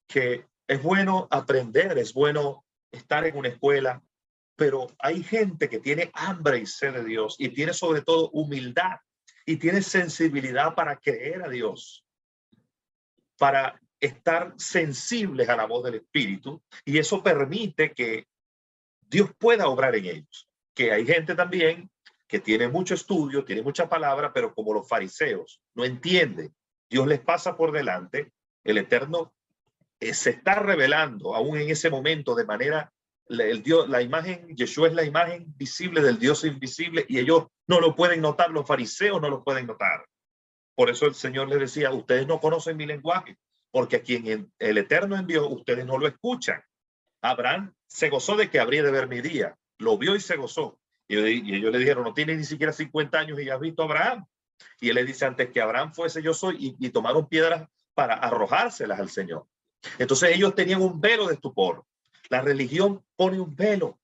que es bueno aprender, es bueno estar en una escuela, pero hay gente que tiene hambre y sed de Dios, y tiene sobre todo humildad, y tiene sensibilidad para creer a Dios, para estar sensibles a la voz del Espíritu, y eso permite que Dios pueda obrar en ellos. Que hay gente también que tiene mucho estudio, tiene mucha palabra, pero como los fariseos no entiende, Dios les pasa por delante, el Eterno se está revelando aún en ese momento de manera, la imagen, Yeshua es la imagen visible del Dios invisible, y ellos no lo pueden notar, los fariseos no lo pueden notar. Por eso el Señor les decía, ustedes no conocen mi lenguaje, porque a quien el Eterno envió, ustedes no lo escuchan. Abraham se gozó de que habría de ver mi día, lo vio y se gozó. Y ellos le dijeron, no tiene ni siquiera 50 años y ya has visto a Abraham. Y él le dice, antes que Abraham fuese yo soy, y tomaron piedras para arrojárselas al Señor. Entonces ellos tenían un velo de estupor. La religión pone un velo.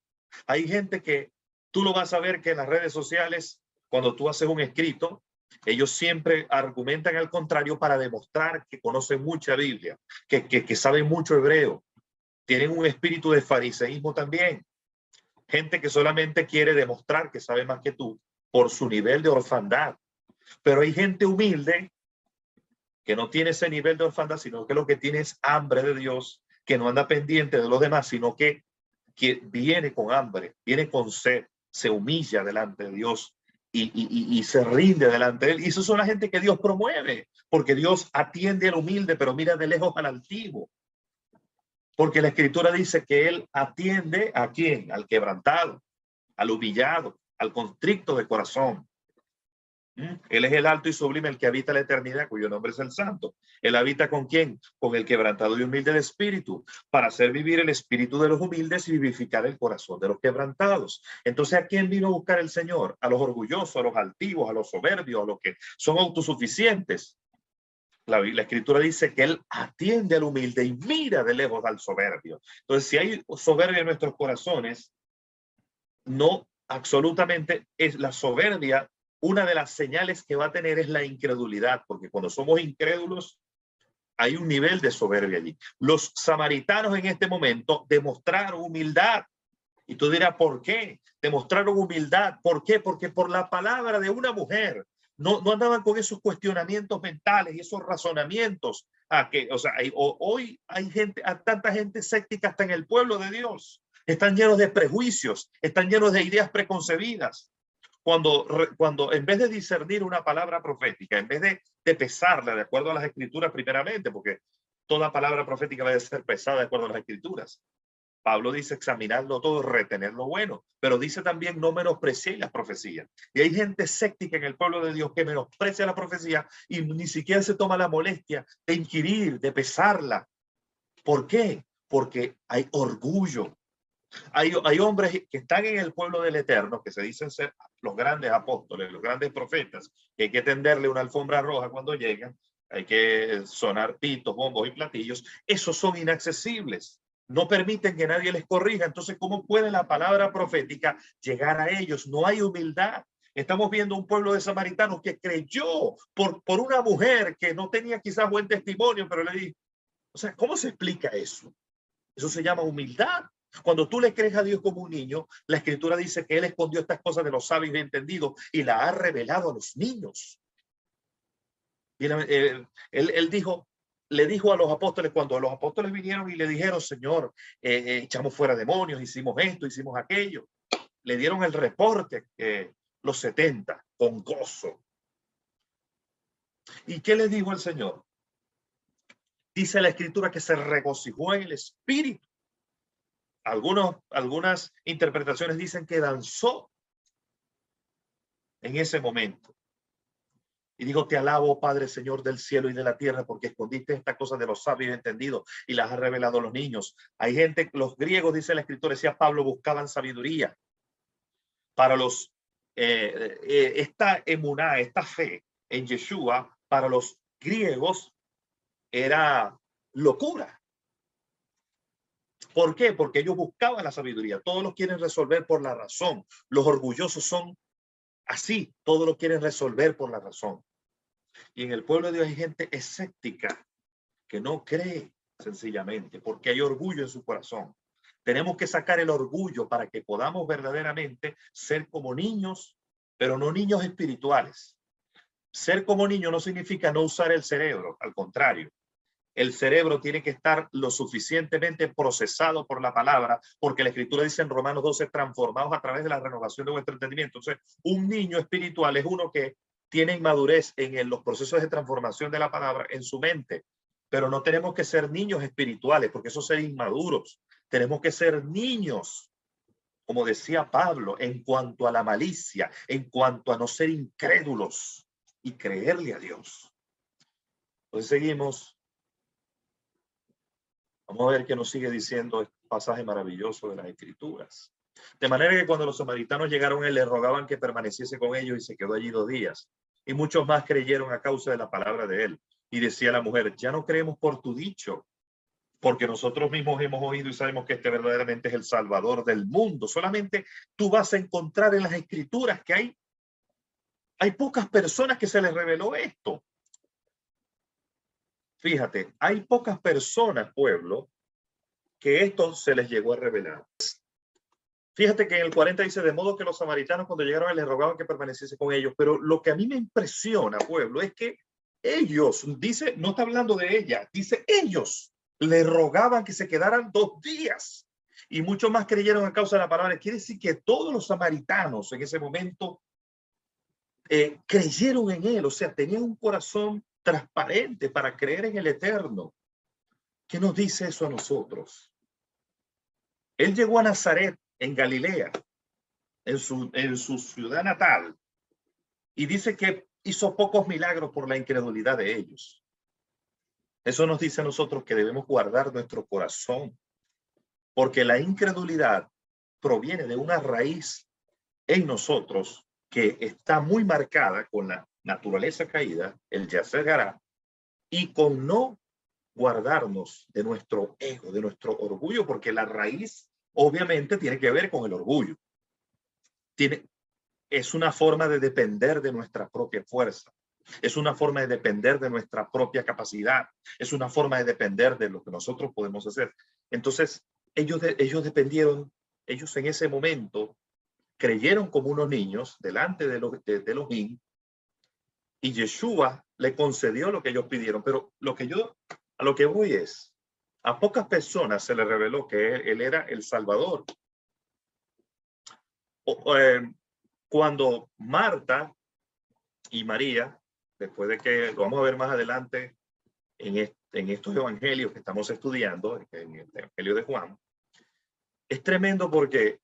Hay gente que tú lo vas a ver que en las redes sociales, cuando tú haces un escrito, ellos siempre argumentan al contrario para demostrar que conocen mucha Biblia, que saben mucho hebreo. Tienen un espíritu de fariseísmo también. Gente que solamente quiere demostrar que sabe más que tú por su nivel de orfandad. Pero hay gente humilde que no tiene ese nivel de orfandad, sino que lo que tiene es hambre de Dios, que no anda pendiente de los demás, sino que viene con hambre, viene con sed, se humilla delante de Dios y se rinde delante de él. Y esos son la gente que Dios promueve, porque Dios atiende al humilde, pero mira de lejos al altivo. Porque la Escritura dice que él atiende ¿a quién? Al quebrantado, al humillado, al constricto de corazón. Él es el alto y sublime, el que habita la eternidad, cuyo nombre es el Santo. Él habita ¿con quién? Con el quebrantado y humilde de espíritu, para hacer vivir el espíritu de los humildes y vivificar el corazón de los quebrantados. Entonces, ¿a quién vino a buscar el Señor? A los orgullosos, a los altivos, a los soberbios, a los que son autosuficientes. La Escritura dice que Él atiende al humilde y mira de lejos al soberbio. Entonces, si hay soberbia en nuestros corazones, no, absolutamente es la soberbia. Una de las señales que va a tener es la incredulidad, porque cuando somos incrédulos hay un nivel de soberbia allí. Los samaritanos en este momento demostraron humildad. Y tú dirás, ¿por qué? Demostraron humildad. ¿Por qué? Porque por la palabra de una mujer no andaban con esos cuestionamientos mentales y esos razonamientos. Hoy hay gente, tanta gente escéptica hasta en el pueblo de Dios. Están llenos de prejuicios, están llenos de ideas preconcebidas. Cuando en vez de discernir una palabra profética, en vez de pesarla de acuerdo a las escrituras primeramente, porque toda palabra profética va a ser pesada de acuerdo a las escrituras. Pablo dice examinarlo todo, retener lo bueno, pero dice también no menospreciéis las profecías. Y hay gente escéptica en el pueblo de Dios que menosprecia la profecía y ni siquiera se toma la molestia de inquirir, de pesarla. ¿Por qué? Porque hay orgullo. Hay hombres que están en el pueblo del Eterno, que se dicen ser los grandes apóstoles, los grandes profetas, que hay que tenderle una alfombra roja cuando llegan, hay que sonar pitos, bombos y platillos. Esos son inaccesibles. No permiten que nadie les corrija. Entonces, ¿cómo puede la palabra profética llegar a ellos? No hay humildad. Estamos viendo un pueblo de samaritanos que creyó por una mujer que no tenía quizás buen testimonio, pero le dijo, o sea, ¿cómo se explica eso? Eso se llama humildad. Cuando tú le crees a Dios como un niño, la Escritura dice que Él escondió estas cosas de los sabios y entendidos y la ha revelado a los niños. Y él dijo, le dijo a los apóstoles, cuando los apóstoles vinieron y le dijeron, Señor, echamos fuera demonios, hicimos esto, hicimos aquello. Le dieron el reporte, los 70, con gozo. ¿Y qué le dijo el Señor? Dice la Escritura que se regocijó en el Espíritu. Algunas interpretaciones dicen que danzó en ese momento. Y dijo, te alabo, Padre, Señor del cielo y de la tierra, porque escondiste esta cosa de los sabios y entendidos y las has revelado a los niños. Hay gente, los griegos, dice la Escritura, decía Pablo, buscaban sabiduría. Para los, esta emuná, esta fe en Yeshua, para los griegos era locura. ¿Por qué? Porque ellos buscaban la sabiduría. Todos lo quieren resolver por la razón. Los orgullosos son así. Todos lo quieren resolver por la razón. Y en el pueblo de Dios hay gente escéptica que no cree sencillamente porque hay orgullo en su corazón. Tenemos que sacar el orgullo para que podamos verdaderamente ser como niños, pero no niños espirituales. Ser como niño no significa no usar el cerebro, al contrario. El cerebro tiene que estar lo suficientemente procesado por la palabra, porque la Escritura dice en Romanos 12, transformados a través de la renovación de vuestro entendimiento. Entonces, un niño espiritual es uno que tiene inmadurez en los procesos de transformación de la palabra en su mente, pero no tenemos que ser niños espirituales, porque eso es ser inmaduros. Tenemos que ser niños, como decía Pablo, en cuanto a la malicia, en cuanto a no ser incrédulos y creerle a Dios. Entonces seguimos. Vamos a ver qué nos sigue diciendo este pasaje maravilloso de las Escrituras. De manera que cuando los samaritanos llegaron, él le rogaban que permaneciese con ellos y se quedó allí 2 días. Y muchos más creyeron a causa de la palabra de él. Y decía la mujer, ya no creemos por tu dicho, porque nosotros mismos hemos oído y sabemos que este verdaderamente es el Salvador del mundo. Solamente tú vas a encontrar en las Escrituras que hay pocas personas que se les reveló esto. Fíjate, hay pocas personas, pueblo, que esto se les llegó a revelar. Fíjate que en el 40 dice, de modo que los samaritanos cuando llegaron les rogaban que permaneciese con ellos. Pero lo que a mí me impresiona, pueblo, es que ellos, dice, no está hablando de ella, dice ellos le rogaban que se quedaran 2 días. Y muchos más creyeron a causa de la palabra. Quiere decir que todos los samaritanos en ese momento creyeron en él, o sea, tenían un corazón transparente para creer en el Eterno. ¿Qué nos dice eso a nosotros? Él llegó a Nazaret, en Galilea, en su ciudad natal, y dice que hizo pocos milagros por la incredulidad de ellos. Eso nos dice a nosotros que debemos guardar nuestro corazón, porque la incredulidad proviene de una raíz en nosotros que está muy marcada con la naturaleza caída, el Yetzer Hará, y con no guardarnos de nuestro ego, de nuestro orgullo, porque la raíz obviamente tiene que ver con el orgullo. Es una forma de depender de nuestra propia fuerza. Es una forma de depender de nuestra propia capacidad. Es una forma de depender de lo que nosotros podemos hacer. Entonces, ellos dependieron, ellos en ese momento creyeron como unos niños delante de Elohim, y Yeshua le concedió lo que ellos pidieron. Pero a lo que voy es, a pocas personas se les reveló que él era el Salvador. Cuando Marta y María, después de que lo vamos a ver más adelante en estos evangelios que estamos estudiando, en el Evangelio de Juan, es tremendo porque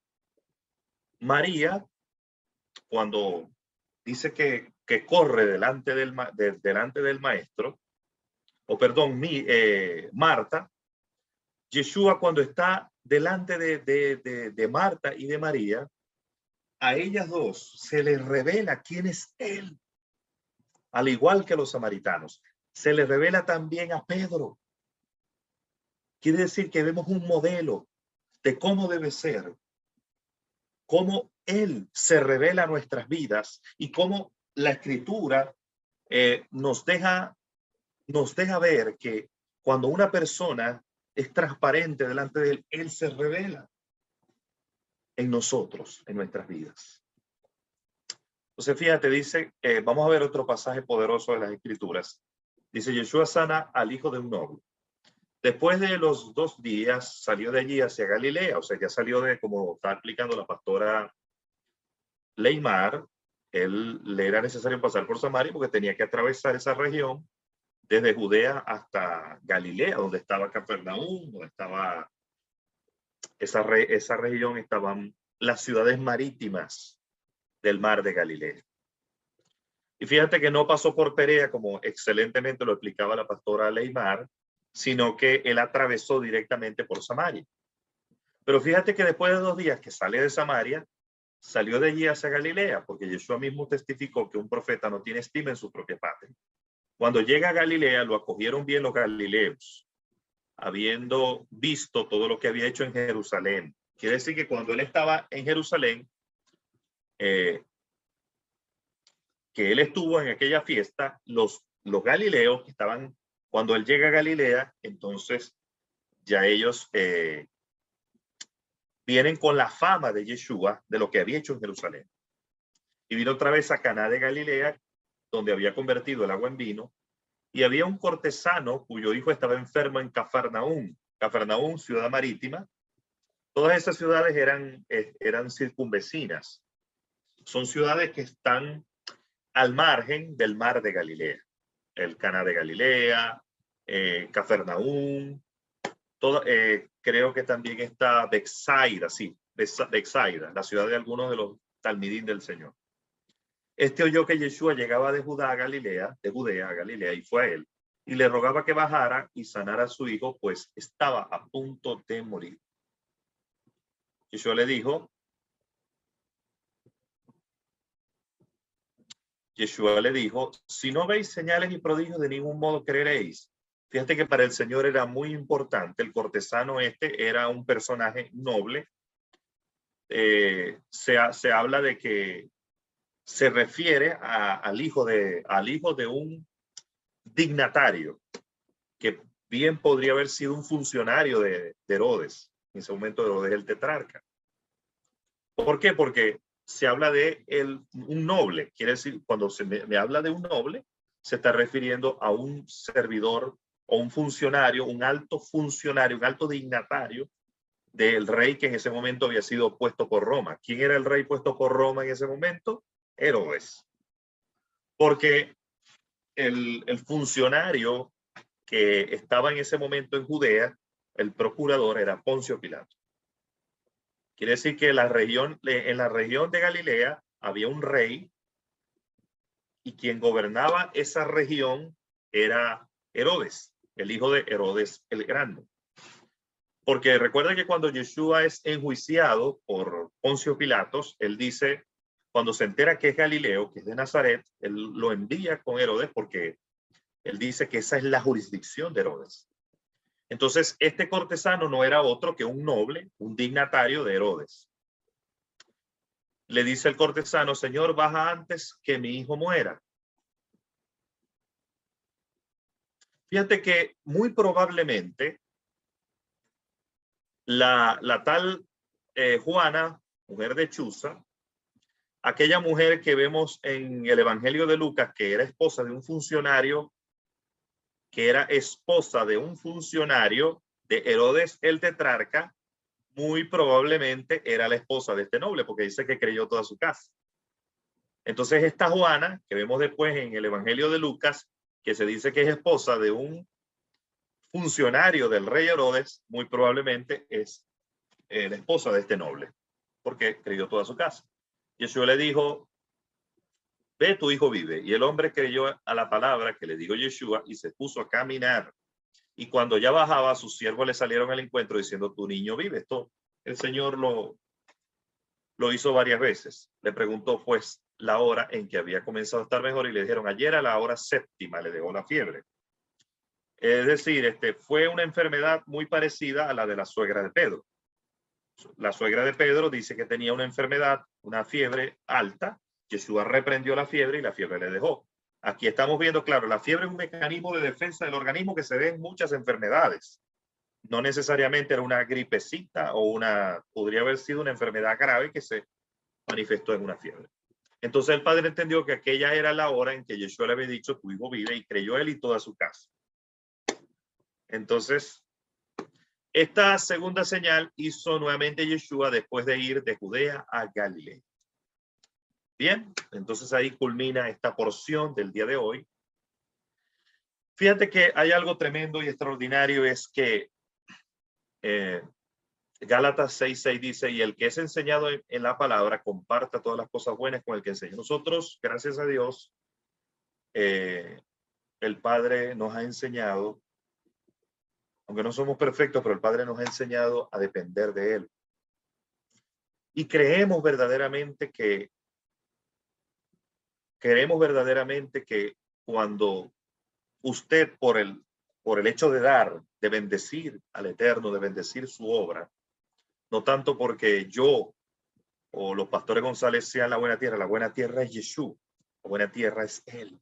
María, cuando dice que corre delante del maestro, o perdón, Marta, Yeshua cuando está delante de Marta y de María, a ellas dos se les revela quién es él, al igual que los samaritanos. Se les revela también a Pedro. Quiere decir que vemos un modelo de cómo debe ser, cómo él se revela a nuestras vidas y cómo la Escritura nos deja ver que cuando una persona es transparente delante de él se revela en nosotros, en nuestras vidas. Entonces, fíjate, dice, vamos a ver otro pasaje poderoso de las Escrituras. Dice, Yeshua sana al hijo de un noble. Después de los 2 días, salió de allí hacia Galilea. O sea, ya salió de, como está explicando la pastora Leymar, le era necesario pasar por Samaria porque tenía que atravesar esa región desde Judea hasta Galilea, donde estaba Capernaum, donde estaba esa región, estaban las ciudades marítimas del mar de Galilea. Y fíjate que no pasó por Perea, como excelentemente lo explicaba la pastora Leymar, sino que él atravesó directamente por Samaria. Pero fíjate que después de 2 días que sale de Samaria, salió de allí hacia Galilea, porque Yeshua mismo testificó que un profeta no tiene estima en su propia patria. Cuando llega a Galilea, lo acogieron bien los galileos, habiendo visto todo lo que había hecho en Jerusalén. Quiere decir que cuando él estaba en Jerusalén, que él estuvo en aquella fiesta, los galileos que estaban, cuando él llega a Galilea, entonces ya ellos vienen con la fama de Yeshua, de lo que había hecho en Jerusalén. Y vino otra vez a Caná de Galilea, donde había convertido el agua en vino, y había un cortesano cuyo hijo estaba enfermo en Cafarnaúm. Cafarnaúm, ciudad marítima. Todas esas ciudades eran circunvecinas. Son ciudades que están al margen del mar de Galilea. El Caná de Galilea, Cafarnaúm, creo que también está Betsaida, sí, Betsaida, la ciudad de algunos de los talmidín del Señor. Este oyó que Yeshua llegaba de Judea a Galilea, y fue a él, y le rogaba que bajara y sanara a su hijo, pues estaba a punto de morir. Yeshua le dijo, si no veis señales y prodigios, de ningún modo creeréis. Fíjate que para el Señor era muy importante. El cortesano era un personaje noble. Se habla de que se refiere al hijo de un dignatario, que bien podría haber sido un funcionario de Herodes. En ese momento Herodes el tetrarca. ¿Por qué? Porque se habla de un noble. Quiere decir, cuando me habla de un noble, se está refiriendo a un servidor o un funcionario, un alto funcionario, un alto dignatario del rey que en ese momento había sido puesto por Roma. ¿Quién era el rey puesto por Roma en ese momento? Herodes. porque el funcionario que estaba en ese momento en Judea, el procurador, era Poncio Pilato. Quiere decir que en la región de Galilea había un rey, y quien gobernaba esa región era Herodes, el hijo de Herodes el Grande. Porque recuerda que cuando Yeshua es enjuiciado por Poncio Pilatos, él dice, cuando se entera que es Galileo, que es de Nazaret, él lo envía con Herodes porque él dice que esa es la jurisdicción de Herodes. Entonces, este cortesano no era otro que un noble, un dignatario de Herodes. Le dice el cortesano, Señor, baja antes que mi hijo muera. Fíjate que muy probablemente la tal Juana, mujer de Chuza, aquella mujer que vemos en el Evangelio de Lucas, que era esposa de un funcionario, de Herodes el tetrarca, muy probablemente era la esposa de este noble, porque dice que creyó toda su casa. Entonces esta Juana, que vemos después en el Evangelio de Lucas, que se dice que es esposa de un funcionario del rey Herodes, muy probablemente es la esposa de este noble, porque creyó toda su casa. Yeshua le dijo, ve, tu hijo vive. Y el hombre creyó a la palabra que le dijo Yeshua y se puso a caminar. Y cuando ya bajaba, sus siervos le salieron al encuentro diciendo, tu niño vive. Esto el Señor lo hizo varias veces. Le preguntó pues la hora en que había comenzado a estar mejor y le dijeron, ayer a la hora 7ª le dejó la fiebre. Es decir, fue una enfermedad muy parecida a la de la suegra de Pedro. La suegra de Pedro dice que tenía una enfermedad, una fiebre alta. Yeshua reprendió la fiebre y la fiebre le dejó. Aquí estamos viendo, claro, la fiebre es un mecanismo de defensa del organismo que se ve en muchas enfermedades. No necesariamente era una gripecita podría haber sido una enfermedad grave que se manifestó en una fiebre. Entonces el padre entendió que aquella era la hora en que Yeshua le había dicho, tu hijo vive, y creyó él y toda su casa. Entonces, esta segunda señal hizo nuevamente Yeshua después de ir de Judea a Galilea. Bien, entonces ahí culmina esta porción del día de hoy. Fíjate que hay algo tremendo y extraordinario, es que Gálatas 6:6 dice, y el que es enseñado en la palabra comparta todas las cosas buenas con el que enseña. Nosotros, gracias a Dios, el Padre nos ha enseñado, aunque no somos perfectos, pero el Padre nos ha enseñado a depender de Él. Y creemos verdaderamente que cuando usted, por el hecho de dar, de bendecir al Eterno, de bendecir su obra, no tanto porque yo o los pastores González sean la buena tierra es Yeshua, la buena tierra es Él.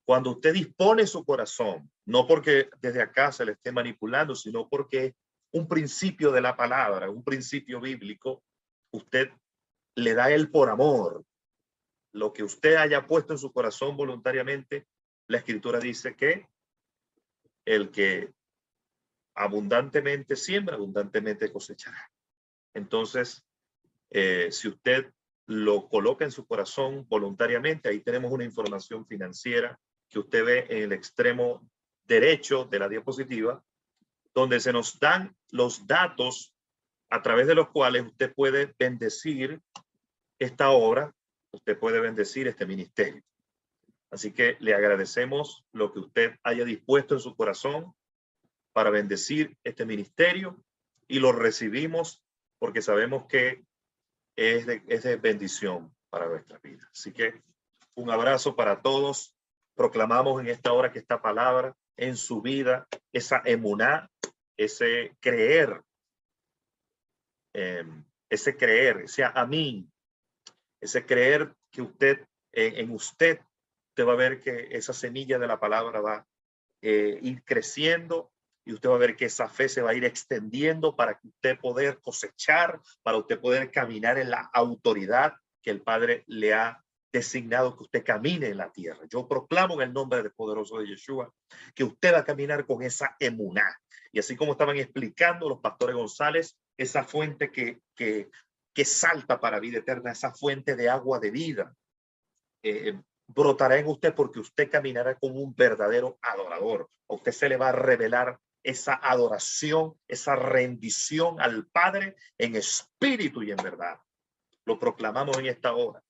Cuando usted dispone su corazón, no porque desde acá se le esté manipulando, sino porque un principio de la palabra, un principio bíblico, usted le da Él por amor. Lo que usted haya puesto en su corazón voluntariamente, la Escritura dice que el que abundantemente siembra, abundantemente cosechará. Entonces, si usted lo coloca en su corazón voluntariamente, ahí tenemos una información financiera que usted ve en el extremo derecho de la diapositiva, donde se nos dan los datos a través de los cuales usted puede bendecir esta obra, usted puede bendecir este ministerio. Así que le agradecemos lo que usted haya dispuesto en su corazón para bendecir este ministerio, y lo recibimos porque sabemos que es de bendición para nuestra vida. Así que un abrazo para todos. Proclamamos en esta hora que esta palabra en su vida, esa emuná, ese creer, ese amín, ese creer que usted, en usted va a ver que esa semilla de la palabra va a ir creciendo, y usted va a ver que esa fe se va a ir extendiendo para que usted poder cosechar, para usted poder caminar en la autoridad que el Padre le ha designado que usted camine en la tierra. Yo proclamo en el nombre del poderoso de Yeshua que usted va a caminar con esa emuná. Y así como estaban explicando los pastores González, esa fuente que salta para vida eterna, esa fuente de agua de vida, brotará en usted porque usted caminará como un verdadero adorador. A usted se le va a revelar esa adoración, esa rendición al Padre en espíritu y en verdad. Lo proclamamos en esta hora,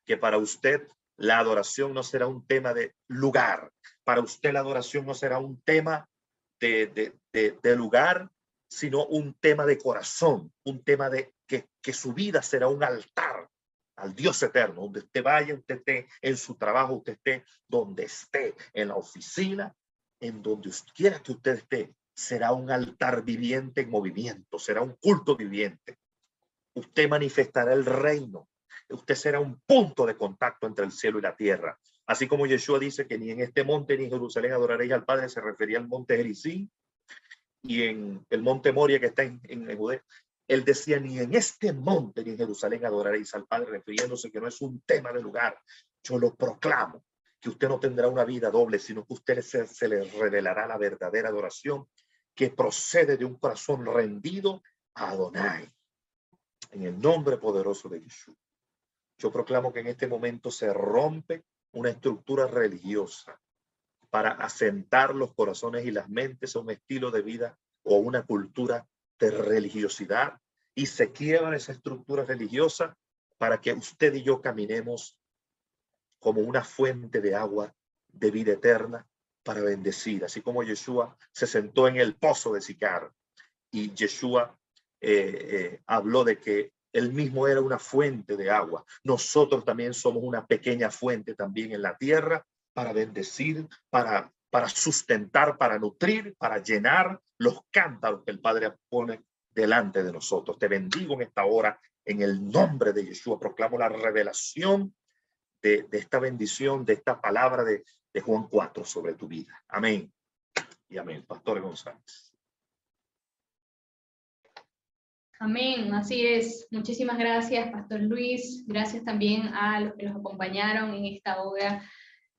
que para usted la adoración no será un tema de lugar. Para usted la adoración no será un tema de lugar, sino un tema de corazón, un tema de que su vida será un altar al Dios eterno. Donde usted vaya, usted esté en su trabajo, usted esté donde esté, en la oficina, en donde quiera que usted esté, será un altar viviente en movimiento, será un culto viviente. Usted manifestará el reino. Usted será un punto de contacto entre el cielo y la tierra. Así como Yeshua dice que ni en este monte ni en Jerusalén adoraréis al Padre, se refería al monte Gerizim y en el monte Moria que está en Judea. Él decía, ni en este monte ni en Jerusalén adoraréis al Padre, refiriéndose que no es un tema de lugar. Yo lo proclamo, que usted no tendrá una vida doble, sino que usted se le revelará la verdadera adoración que procede de un corazón rendido a Adonai. En el nombre poderoso de Yeshua. Yo proclamo que en este momento se rompe una estructura religiosa para asentar los corazones y las mentes a un estilo de vida o una cultura de religiosidad, y se quiebra esa estructura religiosa para que usted y yo caminemos como una fuente de agua de vida eterna para bendecir, así como Yeshua se sentó en el pozo de Sicar y Yeshua habló de que él mismo era una fuente de agua. Nosotros también somos una pequeña fuente también en la tierra para bendecir, para sustentar, para nutrir, para llenar los cántaros que el Padre pone delante de nosotros. Te bendigo en esta hora en el nombre de Yeshua. Proclamo la revelación de esta bendición, de esta palabra de Juan 4 sobre tu vida. Amén y amén. Pastor González. Amén, así es. Muchísimas gracias, Pastor Luis. Gracias también a los que nos acompañaron en esta hora,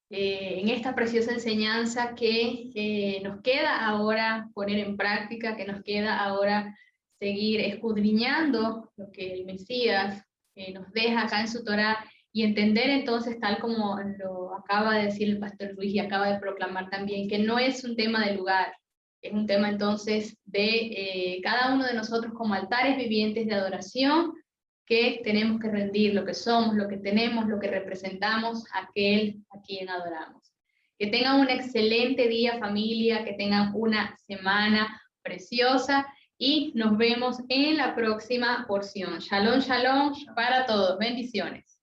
en esta preciosa enseñanza que nos queda ahora poner en práctica, que nos queda ahora seguir escudriñando lo que el Mesías nos deja acá en su Torá y entender entonces, tal como lo acaba de decir el Pastor Luis y acaba de proclamar también, que no es un tema de lugar. Es un tema entonces de cada uno de nosotros como altares vivientes de adoración, que tenemos que rendir lo que somos, lo que tenemos, lo que representamos a aquel a quien adoramos. Que tengan un excelente día, familia, que tengan una semana preciosa y nos vemos en la próxima porción. Shalom, shalom para todos. Bendiciones.